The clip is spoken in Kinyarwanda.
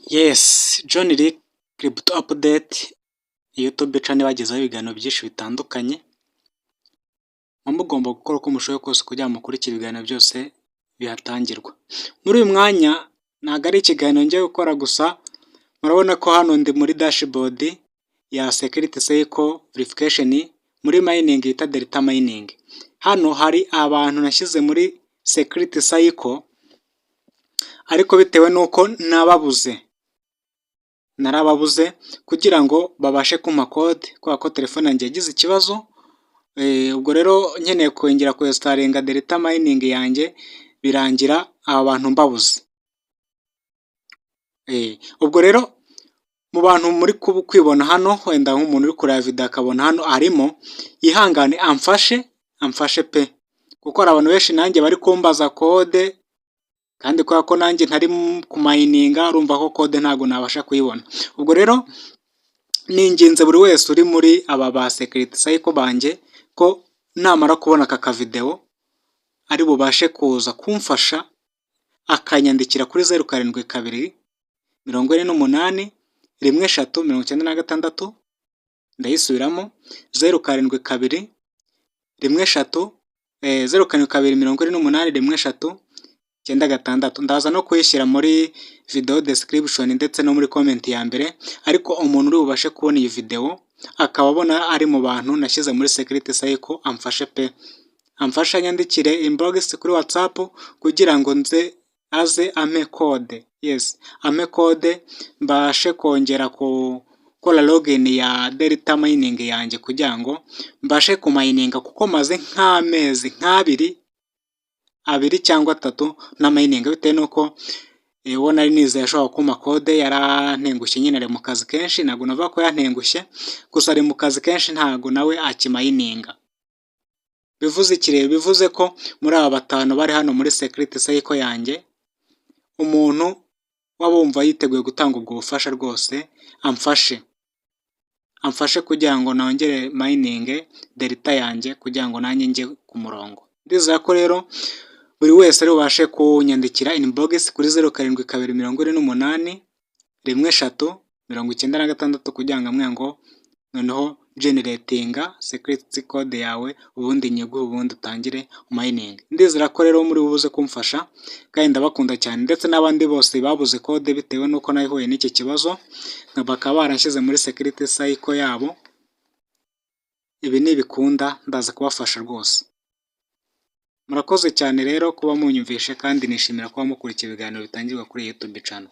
Yes, John Rick Crypto Update, YouTube channel bagezaho ibiganiro byinshi bitandukanye, muba mugomba gukora uko mushoboye kose kugira ngo mukurikire ibiganiro byose bihatangirwa. Muri uyu mwanya ntabwo ari ikiganiro ngiye gukora gusa, murabona ko hano ndi muri dashboard ya Security Cycle Verification muri mining yita Delta Mining. Hano hari abantu nashyize muri Security Cycle ariko bitewe n'uko narababuze kugira ngo babashe kumpa code kubera ko telefone yanjye yagize ikibazo. Ubwo rero nkeneye kongera kuinstalinga Delta Mining yanjye birangira aba bantu mbabuze. Ubwo rero mu bantu muri kwibona hano, wenda nk'umuntu uri kureba video akabona hano arimo, yihangane amfashe pe, kuko hari abantu benshi nanjye bari kumbaza code kandi kubera ko nanjye ntari kumayininga, urumva ko code ntabwo nabasha kuyibona. Ubwo rero ninginze buri wese uri muri aba ba Security Cycle banjye ko namara kubona aka kavideo ari bubashe kuza kumfasha akanyandikira kuri 0722 48 13 ndayisubiramo 0722 13 0722 ndaza no kuyishyira muri video description ndetse no muri comment ya mbere, ariko umuntu uri bubashe kubona iyi video akaba abona ari mu bantu nashyize muri Security Cycle amfashe pe, amfasha nyandikire inbox kuri WhatsApp kugira ngo aze ame code. Yes, ame code mbashe kongera gukora login ya Delta Mining yanjye kugira ngo mbashe kumayininga, kuko maze nk'amezi abiri cyangwa 3 na mining, bitewe nuko uwo nari nizeye ashobora kumpa code yarantengushye. Nyine ari mu kazi kenshi, ntabwo navuga ko yantengushye, gusa ari mu kazi kenshi ntabwo nawe akimayininga. Bivuze ko muri aba 5 bari hano muri Security Cycle yanjye, umuntu wabumva yiteguye gutanga ubwo bufasha rwose amfashe kugira ngo nongere mining Delta yanjye kugira ngo nanjye njye ku murongo. Ndizera ko rero buri wese ari bubashe kunyandikira inbox kuri 0722 48 13 kugira ngo amwe ngo noneho generatinga security code yawe, ubundi nyiguhe, ubundi utangire mining. Ndizera ko rero muri bubuze kumfasha kandi ndabakunda cyane, ndetse n'abandi bose babuze code bitewe nuko nayihuye n'iki kibazo bakaba baranshyize muri Security Cycle yabo. Ibi nibikunda ndaza kubafasha rwose. Murakoze cyane rero kuba munyumvishe, kandi nishimira kuba mukurikira ibiganiro bitangirwa kuri YouTube channel.